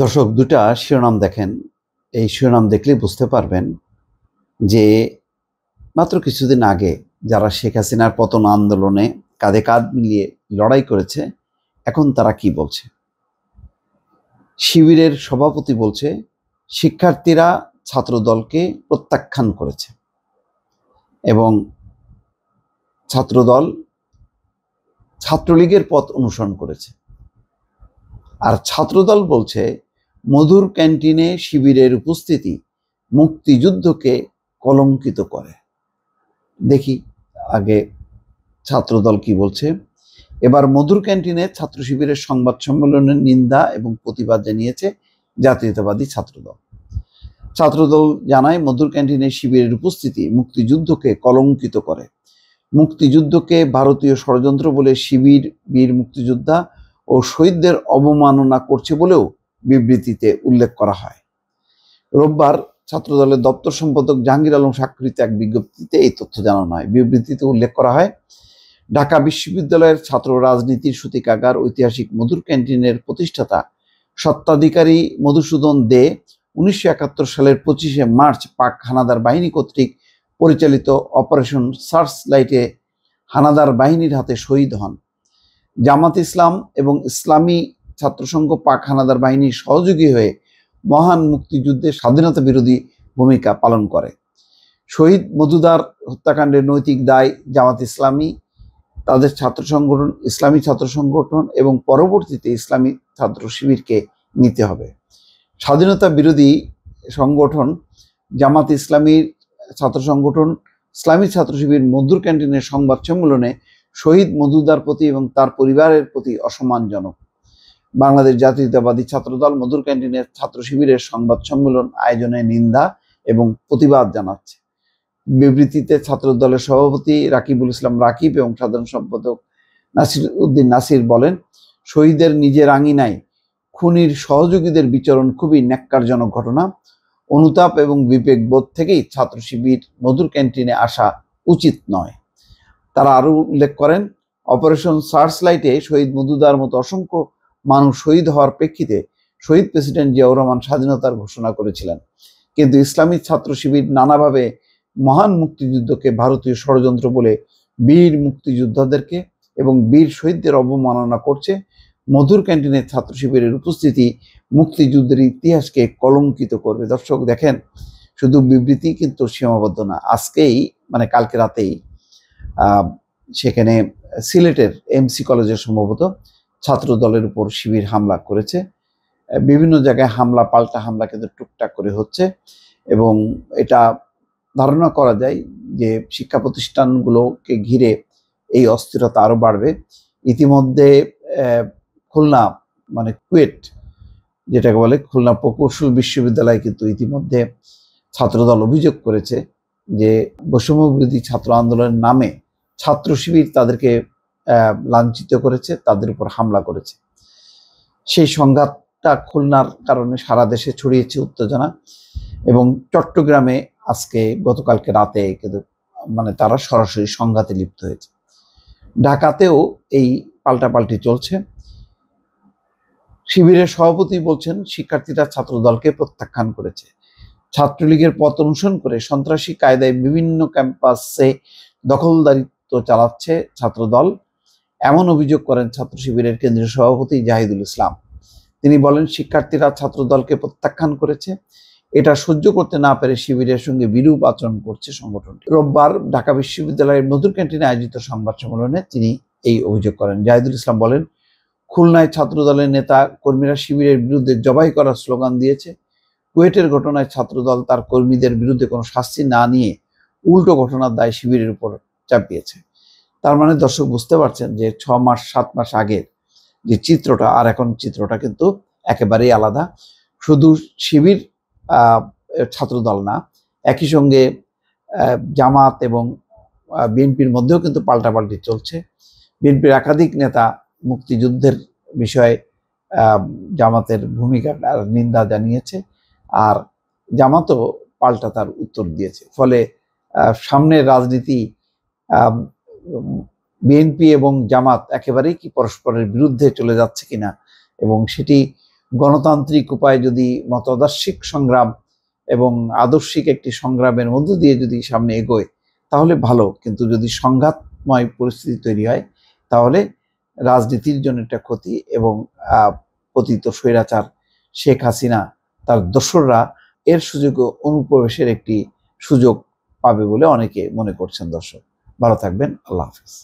দর্শক, দুটা শিরোনাম দেখেন। এই শিরোনাম দেখলেই বুঝতে পারবেন যে মাত্র কিছুদিন আগে যারা শেখ হাসিনার পতন আন্দোলনে কাঁধে কাঁধ মিলিয়ে লড়াই করেছে, এখন তারা কি বলছে। শিবিরের সভাপতি বলছে শিক্ষার্থীরা ছাত্রদলকে প্রত্যাখ্যান করেছে এবং ছাত্রদল ছাত্রলীগের পথ অনুসরণ করেছে। আর ছাত্রদল বলছে মধুর ক্যান্টিনে শিবিরের উপস্থিতি মুক্তিযুদ্ধকে কলঙ্কিত করে। দেখি আগে ছাত্রদল কি বলছে। এবার মধুর ক্যান্টিনে ছাত্র শিবিরের সংবাদ সম্মেলনের নিন্দা এবং প্রতিবাদ জানিয়েছে জাতীয়তাবাদী ছাত্রদল। ছাত্রদল জানায় মধুর ক্যান্টিনে শিবিরের উপস্থিতি মুক্তিযুদ্ধকে কলঙ্কিত করে। মুক্তিযুদ্ধকে ভারতীয় ষড়যন্ত্র বলে শিবির বীর মুক্তিযোদ্ধা ও শহীদদের অবমাননা করছে বলেও বিবৃতিতে উল্লেখ করা হয়। রোববার ছাত্রদলের দপ্তর সম্পাদক জাহাঙ্গীর আলম স্বাক্ষরিত এক বিজ্ঞপ্তিতে এই তথ্য জানানো হয়। বিবৃতিতে উল্লেখ করা হয়, ঢাকা বিশ্ববিদ্যালয়ের ছাত্র রাজনীতির সূতিকাগার ঐতিহাসিক মধুর ক্যান্টিনের প্রতিষ্ঠাতা স্বত্বাধিকারী মধুসূদন দে 1971 সালের 25শে মার্চ পাক হানাদার বাহিনী কর্তৃক পরিচালিত অপারেশন সার্চ লাইটে হানাদার বাহিনীর হাতে শহীদ হন। জামাত ইসলাম এবং ইসলামী ছাত্রসংঘ পাক হানাদার বাহিনীর সহযোগী হয়ে মহান মুক্তিযুদ্ধে স্বাধীনতা বিরোধী ভূমিকা পালন করে। শহীদ মধুদার হত্যাকাণ্ডের নৈতিক দায় জামাত ইসলামী, তাদের ছাত্র সংগঠন ইসলামী ছাত্র সংগঠন এবং পরবর্তীতে ইসলামী ছাত্র শিবিরকে নিতে হবে। স্বাধীনতা বিরোধী সংগঠন জামাত ইসলামীর ছাত্র সংগঠন ইসলামী ছাত্র শিবির মধুর ক্যান্টিনের সংবাদ সম্মেলনে শহীদ মধুদার প্রতি এবং তার পরিবারের প্রতি অসম্মানজনক। বাংলাদেশ জাতীয়তাবাদী ছাত্রদল মধুর ক্যান্টিনের ছাত্র শিবিরের সংবাদ সম্মেলন আয়োজনে নিন্দা এবং প্রতিবাদ জানাচ্ছে। বিবৃতিতে ছাত্রদলের সভাপতি রাকিবুল ইসলাম রাকিব এবং সাধারণ সম্পাদক নাসির উদ্দিন নাসির বলেন, শহীদের নিজের আঙিনায় খুনির সহযোগীদের বিচরণ খুবই ন্যাক্কারজনক ঘটনা। অনুতাপ এবং বিবেকবোধ থেকেই ছাত্র শিবির মধুর ক্যান্টিনে আসা উচিত নয়। তারা আরো উল্লেখ করেন, অপারেশন সার্চ লাইটে শহীদ মধুদার মতো অসংখ্য মানুষ শহীদ হওয়ার প্রেক্ষিতে শহীদ প্রেসিডেন্ট জিয়াউর রহমান স্বাধীনতার ঘোষণা করেছিলেন, কিন্তু ইসলামী ছাত্র শিবির নানাভাবে মহান মুক্তিযুদ্ধকে ভারতীয় ষড়যন্ত্র বলে বীর মুক্তিযোদ্ধাদেরকে এবং বীর শহীদদের অবমাননা করছে। মধুর ক্যান্টিনের ছাত্র শিবিরের উপস্থিতি মুক্তিযুদ্ধের ইতিহাসকে কলঙ্কিত করবে। দর্শক দেখেন, শুধু বিবৃতি কিন্তু সীমাবদ্ধ না। আজকেই কালকে রাতেই সেখানে সিলেটের এমসি কলেজের সম্ভবত ছাত্র দলের উপর শিবির হামলা করেছে। বিভিন্ন জায়গায় হামলা পাল্টা হামলা কিন্তু টুকটাক করে হচ্ছে এবং এটা ধারণা করা যায় যে শিক্ষা প্রতিষ্ঠানগুলোকে ঘিরে এই অস্থিরতা আরো বাড়বে। ইতিমধ্যে খুলনা কুয়েট যেটাকে বলে খুলনা প্রকৌশল বিশ্ববিদ্যালয় কিন্তু ইতিমধ্যে ছাত্রদল অভিযোগ করেছে যে বৈষম্য বিরোধী ছাত্র আন্দোলনের নামে ছাত্র শিবির তাদেরকে লাঞ্ছিত করেছে, তাদের উপর হামলা করেছে। সেই সংঘাতটা খুলনার কারণে সারা দেশে ছড়িয়েছে উত্তেজনা এবং চট্টগ্রামে আজকে গতকালকে রাতে কিন্তু তারা সরাসরি সংঘাতে লিপ্ত হয়েছে। ঢাকাতেও এই পাল্টাপাল্টি চলছে। শিবিরের সভাপতি বলছেন শিক্ষার্থীরা ছাত্রদলকে প্রত্যাখ্যান করেছে। ছাত্রলীগের পথ অনুসরণ করে সন্ত্রাসী কায়দায় বিভিন্ন ক্যাম্পাসে দখলদারিত্ব চালাচ্ছে ছাত্রদল, এমন অভিযোগ করেন ছাত্র শিবিরের কেন্দ্রীয় সভাপতি জাহিদুল ইসলাম। তিনি বলেন, শিক্ষার্থীরা ছাত্রদলকে প্রত্যাখ্যান করেছে, এটা সহ্য করতে না পেরে শিবিরের সঙ্গে বিরূপ আচরণ করছে সংগঠনটি। রোববার ঢাকা বিশ্ববিদ্যালয়ের মধুর ক্যান্টিনে আয়োজিত সংবাদ সম্মেলনে তিনি এই অভিযোগ করেন। জাহিদুল ইসলাম বলেন, খুলনায় ছাত্রদলের নেতা কর্মীরা শিবিরের বিরুদ্ধে জবাই করার স্লোগান দিয়েছে। কুয়েটের ঘটনায় ছাত্রদল তার কর্মীদের বিরুদ্ধে কোনো শাস্তি না নিয়ে উল্টো ঘটনার দায় শিবিরের উপর চাপিয়েছে। তার দর্শক বুঝতে পারছেন যে 6 মাস 7 মাস আগের যে চিত্রটা আর এখন চিত্রটা কিন্তু একেবারেই আলাদা। শুধু শিবির ছাত্রদল না, একই সঙ্গে জামাত এবং বিএনপির মধ্যেও কিন্তু পাল্টাপাল্টি চলছে। বিএনপির একাধিক নেতা মুক্তিযুদ্ধের বিষয়ে জামাতের ভূমিকার নিন্দা জানিয়েছে, আর জামাতও পাল্টা তার উত্তর দিয়েছে। ফলে সামনের রাজনীতি বিএনপি এবং জামাত একেবারেই কি পরস্পরের বিরুদ্ধে চলে যাচ্ছে কিনা এবং সেটি গণতান্ত্রিক উপায়ে যদি মতাদর্শিক সংগ্রাম এবং আদর্শিক একটি সংগ্রামের মধ্য দিয়ে যদি সামনে এগোয় তাহলে ভালো, কিন্তু যদি সংঘাতময় পরিস্থিতি তৈরি হয় তাহলে রাজনীতির জন্য একটা ক্ষতি, এবং পতিত স্বৈরাচার শেখ হাসিনা তার দোসররা এর সুযোগ অনুপ্রবেশের একটি সুযোগ পাবে বলে অনেকে মনে করছেন। দর্শক ভালো থাকবেন, আল্লাহ হাফেজ।